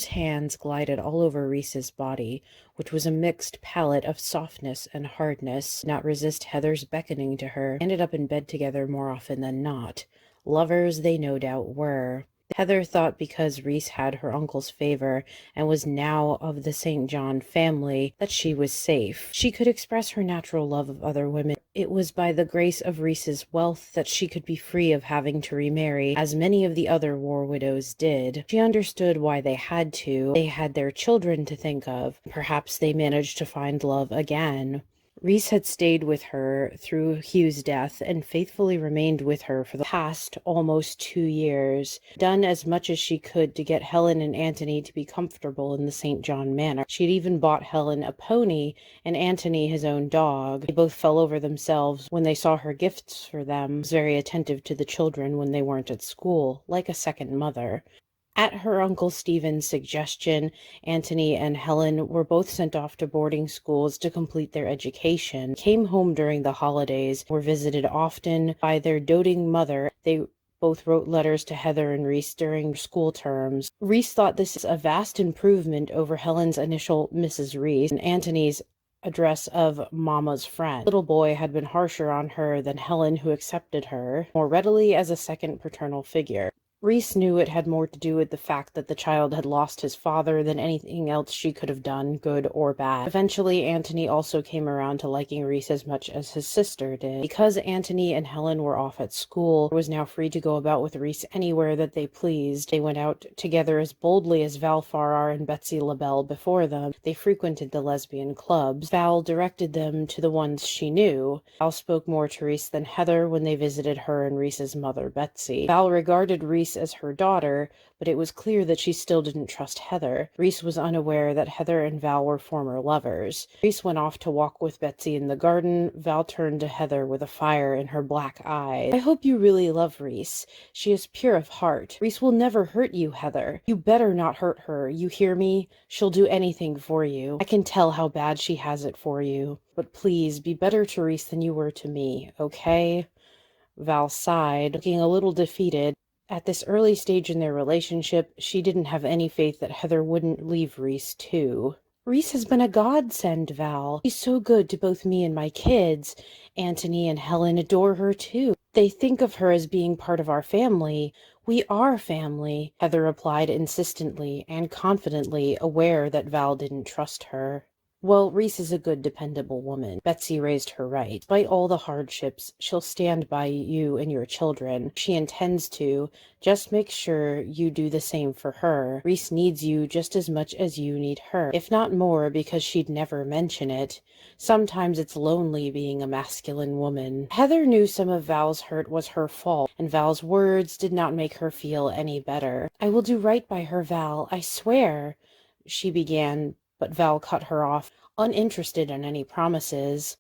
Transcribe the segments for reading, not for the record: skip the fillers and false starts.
hands glided all over Reese's body, which was a mixed palette of softness and hardness. Did not resist Heather's beckoning to her. Ended up in bed together more often than not. Lovers they no doubt were. Heather thought because Reese had her uncle's favor and was now of the St. John family that she was safe. She could express her natural love of other women. It was by the grace of Reese's wealth that she could be free of having to remarry, as many of the other war widows did. She understood why they had to. They had their children to think of. Perhaps they managed to find love again. Reese had stayed with her through Hugh's death and faithfully remained with her for the past almost 2 years, done as much as she could to get Helen and Antony to be comfortable in the St. John manor. She had even bought Helen a pony and Antony his own dog. They both fell over themselves when they saw her gifts for them. She was very attentive to the children when they weren't at school, like a second mother. At her Uncle Stephen's suggestion, Antony and Helen were both sent off to boarding schools to complete their education, came home during the holidays, were visited often by their doting mother. They both wrote letters to Heather and Reese during school terms. Reese thought this is a vast improvement over Helen's initial Mrs. Reese and Antony's address of Mama's friend. The little boy had been harsher on her than Helen, who accepted her more readily as a second paternal figure. Reese knew it had more to do with the fact that the child had lost his father than anything else she could have done, good or bad. Eventually, Antony also came around to liking Reese as much as his sister did. Because Antony and Helen were off at school, was now free to go about with Reese anywhere that they pleased. They went out together as boldly as Val Farrar and Betsy LaBelle before them. They frequented the lesbian clubs. Val directed them to the ones she knew. Val spoke more to Reese than Heather when they visited her and Reese's mother, Betsy. Val regarded Reese as her daughter, but it was clear that she still didn't trust Heather. Reese was unaware that Heather and Val were former lovers. Reese went off to walk with Betsy in the garden. Val turned to Heather with a fire in her black eyes. "I hope you really love Reese. She is pure of heart. Reese will never hurt you, Heather. You better not hurt her. You hear me? She'll do anything for you. I can tell how bad she has it for you. But please, be better to Reese than you were to me, okay?" Val sighed, looking a little defeated. At this early stage in their relationship, she didn't have any faith that Heather wouldn't leave Reese, too. "Reese has been a godsend, Val. She's so good to both me and my kids. Antony and Helen adore her, too. They think of her as being part of our family. We are family," Heather replied insistently and confidently, aware that Val didn't trust her. "Well, Reese is a good, dependable woman." Betsy raised her right. "Despite all the hardships, she'll stand by you and your children. She intends to. Just make sure you do the same for her. Reese needs you just as much as you need her, if not more, because she'd never mention it. Sometimes it's lonely being a masculine woman." Heather knew some of Val's hurt was her fault, and Val's words did not make her feel any better. "I will do right by her, Val, I swear," she began, but Val cut her off, uninterested in any promises.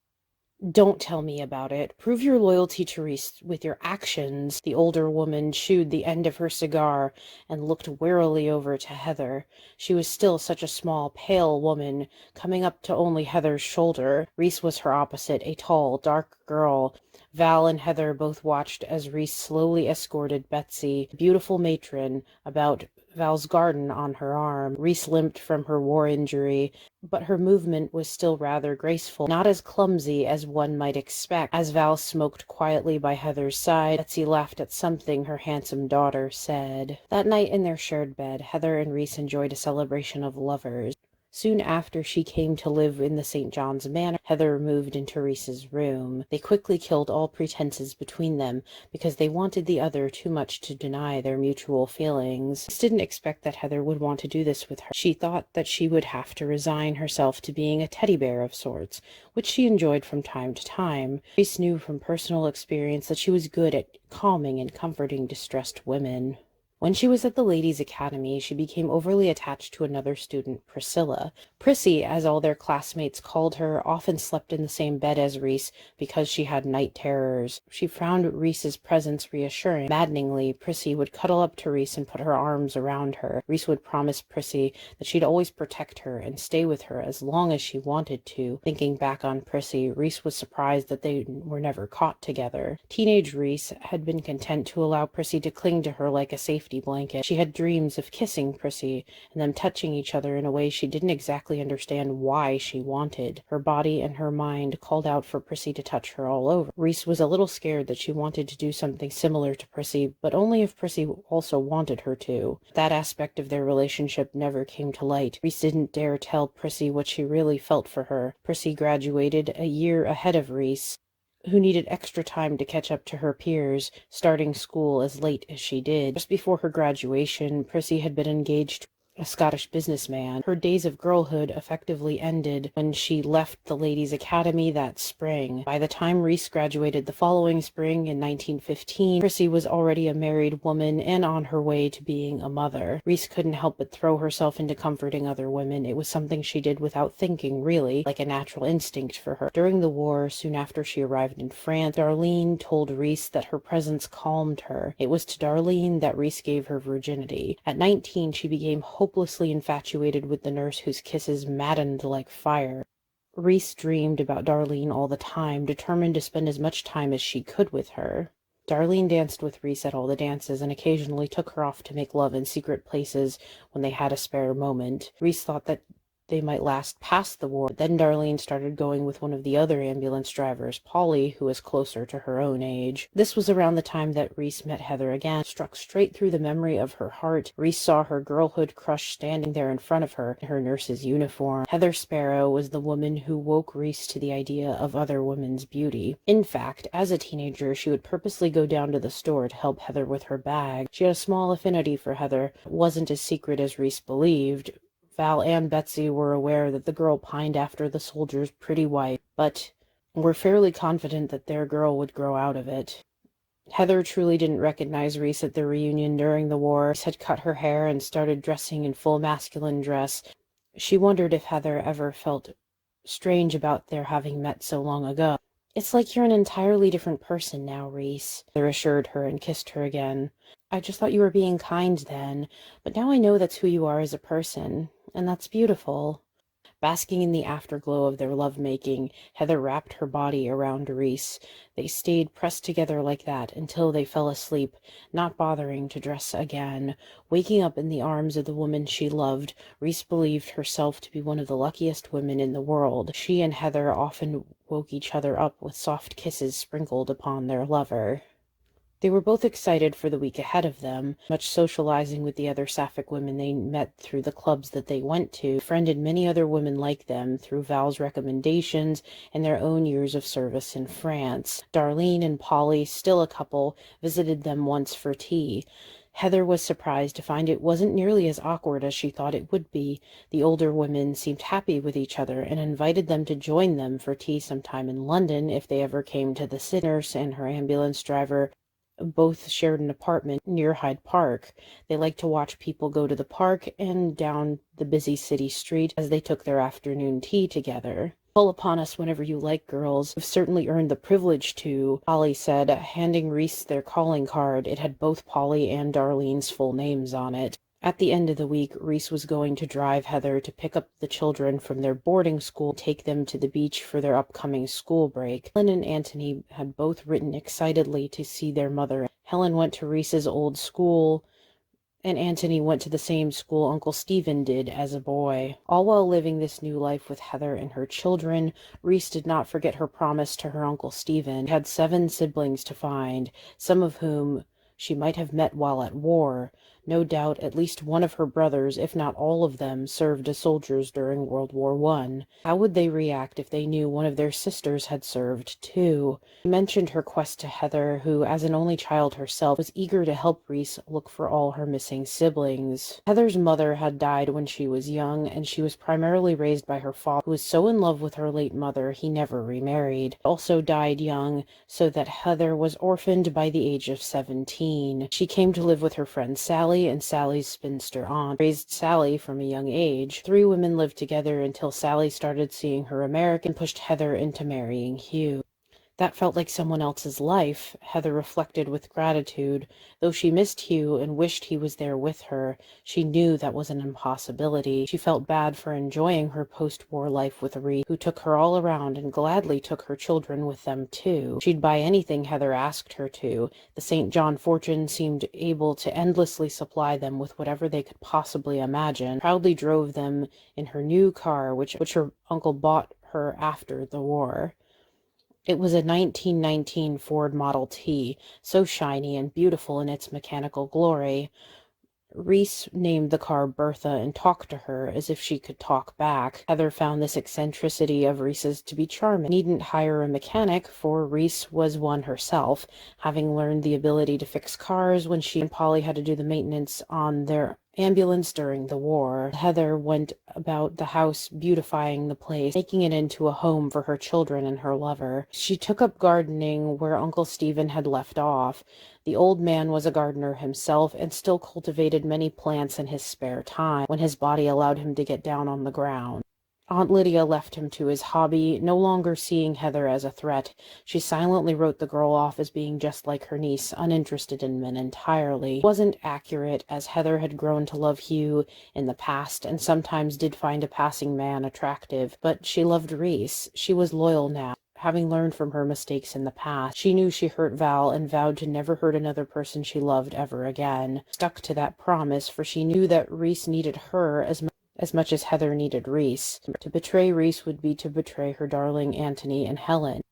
"Don't tell me about it. Prove your loyalty to Reese with your actions." The older woman chewed the end of her cigar and looked wearily over to Heather. She was still such a small, pale woman, coming up to only Heather's shoulder. Reese was her opposite, a tall, dark girl. Val and Heather both watched as Reese slowly escorted Betsy, the beautiful matron, about Val's garden on her arm. Reese limped from her war injury, but her movement was still rather graceful, not as clumsy as one might expect. As Val smoked quietly by Heather's side, Betsy laughed at something her handsome daughter said. That night in their shared bed, Heather and Reese enjoyed a celebration of lovers. Soon after she came to live in the St. John's manor, Heather moved into Reese's room. They quickly killed all pretenses between them, because they wanted the other too much to deny their mutual feelings. Reese didn't expect that Heather would want to do this with her. She thought that she would have to resign herself to being a teddy bear of sorts, which she enjoyed from time to time. Reese knew from personal experience that she was good at calming and comforting distressed women. When she was at the Ladies' Academy, she became overly attached to another student, Priscilla. Prissy, as all their classmates called her, often slept in the same bed as Reese because she had night terrors. She found Reese's presence reassuring. Maddeningly, Prissy would cuddle up to Reese and put her arms around her. Reese would promise Prissy that she'd always protect her and stay with her as long as she wanted to. Thinking back on Prissy, Reese was surprised that they were never caught together. Teenage Reese had been content to allow Prissy to cling to her like a safety safety blanket. She had dreams of kissing Prissy and them touching each other in a way she didn't exactly understand why she wanted. Her body and her mind called out for Prissy to touch her all over. Reese was a little scared that she wanted to do something similar to Prissy, but only if Prissy also wanted her to. That aspect of their relationship never came to light. Reese didn't dare tell Prissy what she really felt for her. Prissy graduated a year ahead of Reese, who needed extra time to catch up to her peers, starting school as late as she did. Just before her graduation, Prissy had been engaged to a Scottish businessman. Her days of girlhood effectively ended when she left the Ladies' Academy that spring. By the time Reese graduated the following spring in 1915, Prissy was already a married woman and on her way to being a mother. Reese couldn't help but throw herself into comforting other women. It was something she did without thinking, really, like a natural instinct for her. During the war, soon after she arrived in France, Darlene told Reese that her presence calmed her. It was to Darlene that Reese gave her virginity. At 19, she became hopelessly infatuated with the nurse whose kisses maddened like fire. Reese dreamed about Darlene all the time, determined to spend as much time as she could with her. Darlene danced with Reese at all the dances and occasionally took her off to make love in secret places when they had a spare moment. Reese thought that they might last past the war. Then Darlene started going with one of the other ambulance drivers, Polly, who was closer to her own age. This was around the time that Reese met Heather again. Struck straight through the memory of her heart, Reese saw her girlhood crush standing there in front of her in her nurse's uniform. Heather Sparrow was the woman who woke Reese to the idea of other women's beauty. In fact, as a teenager, she would purposely go down to the store to help Heather with her bag. She had a small affinity for Heather. It wasn't as secret as Reese believed. Val and Betsy were aware that the girl pined after the soldier's pretty wife, but were fairly confident that their girl would grow out of it. Heather truly didn't recognize Reese at the reunion during the war. Reese had cut her hair and started dressing in full masculine dress. She wondered if Heather ever felt strange about their having met so long ago. "It's like you're an entirely different person now, Reese," Heather assured her and kissed her again. "I just thought you were being kind then, but now I know that's who you are as a person. And that's beautiful." Basking in the afterglow of their lovemaking, Heather wrapped her body around Reese. They stayed pressed together like that until they fell asleep, not bothering to dress again. Waking up in the arms of the woman she loved, Reese believed herself to be one of the luckiest women in the world. She and Heather often woke each other up with soft kisses sprinkled upon their lover. They were both excited for the week ahead of them, much socializing with the other Sapphic women they met through the clubs that they went to, befriended many other women like them through Val's recommendations and their own years of service in France. Darlene and Polly, still a couple, visited them once for tea. Heather was surprised to find it wasn't nearly as awkward as she thought it would be. The older women seemed happy with each other and invited them to join them for tea sometime in London if they ever came to the city. Nurse and her ambulance driver both shared an apartment near Hyde Park. They liked to watch people go to the park and down the busy city street as they took their afternoon tea together. "Call upon us whenever you like, girls. You've certainly earned the privilege to," Polly said, handing Reese their calling card. It had both Polly and Darlene's full names on it. At the end of the week, Reese was going to drive Heather to pick up the children from their boarding school and take them to the beach for their upcoming school break. Helen and Antony had both written excitedly to see their mother. Helen went to Reese's old school, and Antony went to the same school Uncle Stephen did as a boy. All while living this new life with Heather and her children, Reese did not forget her promise to her Uncle Stephen. She had 7 siblings to find, some of whom she might have met while at war. No doubt at least one of her brothers, if not all of them, served as soldiers during World War I. How would they react if they knew one of their sisters had served too? She mentioned her quest to Heather, who, as an only child herself, was eager to help Reese look for all her missing siblings. Heather's mother had died when she was young, and she was primarily raised by her father, who was so in love with her late mother he never remarried. He also died young, so that Heather was orphaned by the age of 17. She came to live with her friend Sally and Sally's spinster aunt, raised Sally from a young age. 3 women lived together until Sally started seeing her American and pushed Heather into marrying Hugh. That felt like someone else's life, Heather reflected with gratitude. Though she missed Hugh and wished he was there with her, she knew that was an impossibility. She felt bad for enjoying her post-war life with Reese, who took her all around and gladly took her children with them too. She'd buy anything Heather asked her to. The St. John fortune seemed able to endlessly supply them with whatever they could possibly imagine. Proudly drove them in her new car, which her uncle bought her after the war. It was a 1919 Ford Model T, so shiny and beautiful in its mechanical glory. Reese named the car Bertha and talked to her as if she could talk back. Heather found this eccentricity of Reese's to be charming. Needn't hire a mechanic, for Reese was one herself, having learned the ability to fix cars when she and Polly had to do the maintenance on their ambulance during the war. Heather went about the house beautifying the place, making it into a home for her children and her lover. She took up gardening where Uncle Stephen had left off. The old man was a gardener himself and still cultivated many plants in his spare time, when his body allowed him to get down on the ground. Aunt Lydia left him to his hobby, no longer seeing Heather as a threat. She silently wrote the girl off as being just like her niece, uninterested in men entirely. It wasn't accurate, as Heather had grown to love Hugh in the past and sometimes did find a passing man attractive, but she loved Reese. She was loyal now. Having learned from her mistakes in the past, she knew she hurt Val and vowed to never hurt another person she loved ever again. Stuck to that promise, for she knew that Reese needed her as much as Heather needed Reese. To betray Reese would be to betray her darling Antony and Helen.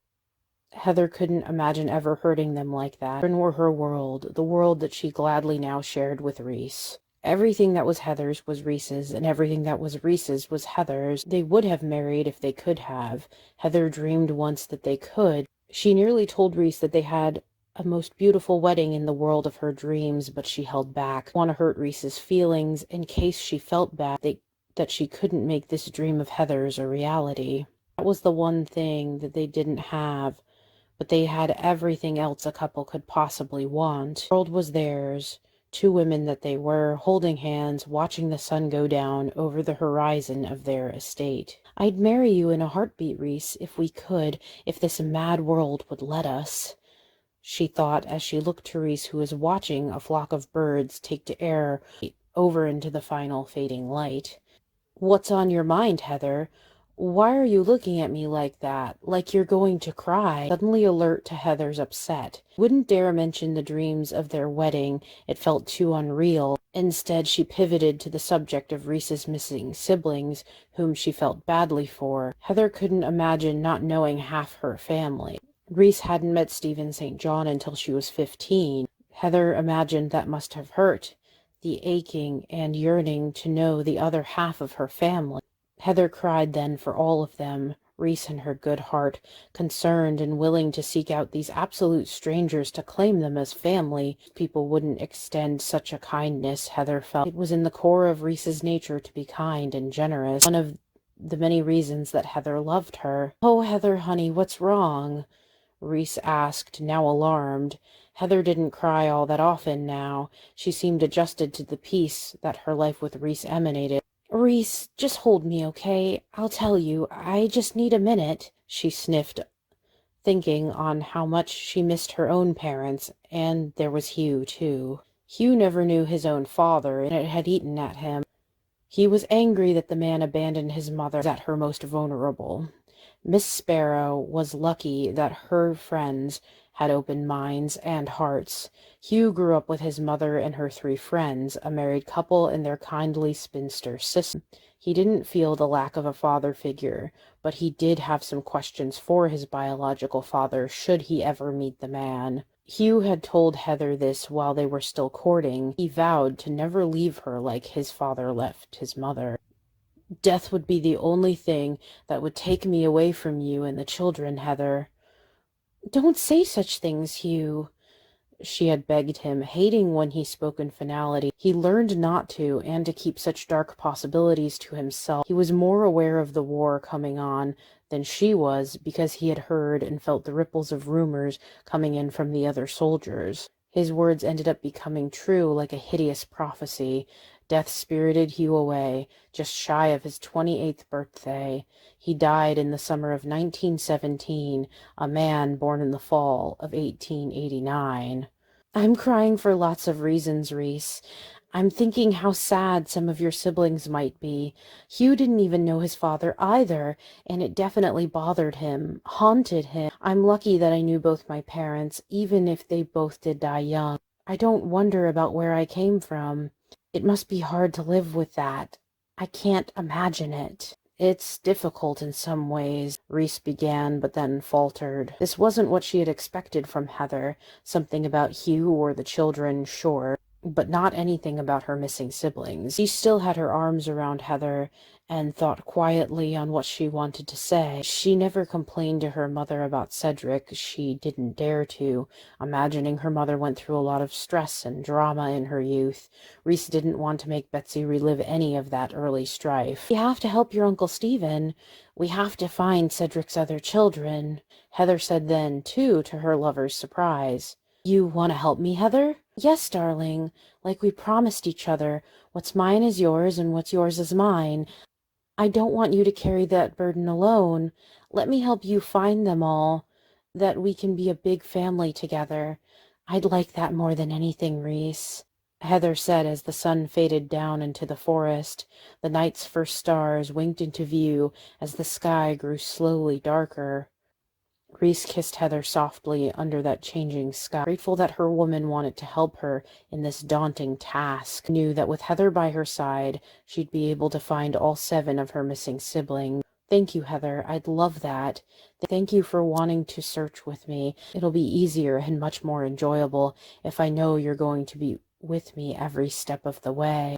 Heather couldn't imagine ever hurting them like that. Children were her world, the world that she gladly now shared with Reese. Everything that was Heather's was Reese's, and everything that was Reese's was Heather's. They would have married if they could have. Heather dreamed once that they could. She nearly told Reese that they had a most beautiful wedding in the world of her dreams, but she held back. Want to hurt Reese's feelings in case she felt bad that she couldn't make this dream of Heather's a reality. That was the one thing that they didn't have, but they had everything else a couple could possibly want. The world was theirs. Two women that they were, holding hands, watching the sun go down over the horizon of their estate. "I'd marry you in a heartbeat, Reese, if we could, if this mad world would let us," she thought as she looked to Reese, who was watching a flock of birds take to air over into the final fading light. "What's on your mind, Heather? Why are you looking at me like that, like you're going to cry?" Suddenly alert to Heather's upset. Wouldn't dare mention the dreams of their wedding, it felt too unreal. Instead, she pivoted to the subject of Reese's missing siblings, whom she felt badly for. Heather couldn't imagine not knowing half her family. Reese hadn't met Stephen St. John until she was 15. Heather imagined that must have hurt, the aching and yearning to know the other half of her family. Heather cried then for all of them, Reese in her good heart, concerned and willing to seek out these absolute strangers to claim them as family. People wouldn't extend such a kindness, Heather felt. It was in the core of Reese's nature to be kind and generous, one of the many reasons that Heather loved her. "Oh, Heather, honey, what's wrong?" Reese asked, now alarmed. Heather didn't cry all that often now. She seemed adjusted to the peace that her life with Reese emanated. "Reese, just hold me, okay? I'll tell you. I just need a minute," she sniffed, thinking on how much she missed her own parents, and there was Hugh, too. Hugh never knew his own father, and it had eaten at him. He was angry that the man abandoned his mother at her most vulnerable. Miss Sparrow was lucky that her friends had open minds and hearts. Hugh grew up with his mother and her 3 friends, a married couple and their kindly spinster sister. He didn't feel the lack of a father figure, but he did have some questions for his biological father should he ever meet the man. Hugh had told Heather this while they were still courting. He vowed to never leave her like his father left his mother. "Death would be the only thing that would take me away from you and the children, Heather." "Don't say such things, Hugh," she had begged him, hating when he spoke in finality. He learned not to, and to keep such dark possibilities to himself. He was more aware of the war coming on than she was, because he had heard and felt the ripples of rumors coming in from the other soldiers. His words ended up becoming true like a hideous prophecy. Death spirited Hugh away, just shy of his 28th birthday. He died in the summer of 1917, a man born in the fall of 1889. I'm crying for lots of reasons, Reese. I'm thinking how sad some of your siblings might be. Hugh didn't even know his father either, and it definitely bothered him, haunted him. I'm lucky that I knew both my parents, even if they both did die young. I don't wonder about where I came from. It must be hard to live with that. I can't imagine it. It's difficult in some ways, Reese began, but then faltered. This wasn't what she had expected from Heather. Something about Hugh or the children, sure, but not anything about her missing siblings. She still had her arms around Heather and thought quietly on what she wanted to say. She never complained to her mother about Cedric. She didn't dare to, imagining her mother went through a lot of stress and drama in her youth. Reese didn't want to make Betsy relive any of that early strife. "We have to help your Uncle Stephen. We have to find Cedric's other children," Heather said then, too, to her lover's surprise. "You want to help me, Heather?" "Yes, darling, like we promised each other. What's mine is yours, and what's yours is mine. I don't want you to carry that burden alone. Let me help you find them all, that we can be a big family together. I'd like that more than anything, Reese," Heather said as the sun faded down into the forest. The night's first stars winked into view as the sky grew slowly darker. Reese kissed Heather softly under that changing sky, grateful that her woman wanted to help her in this daunting task, knew that with Heather by her side, she'd be able to find all 7 of her missing siblings. "Thank you, Heather. I'd love that. Thank you for wanting to search with me. It'll be easier and much more enjoyable if I know you're going to be with me every step of the way."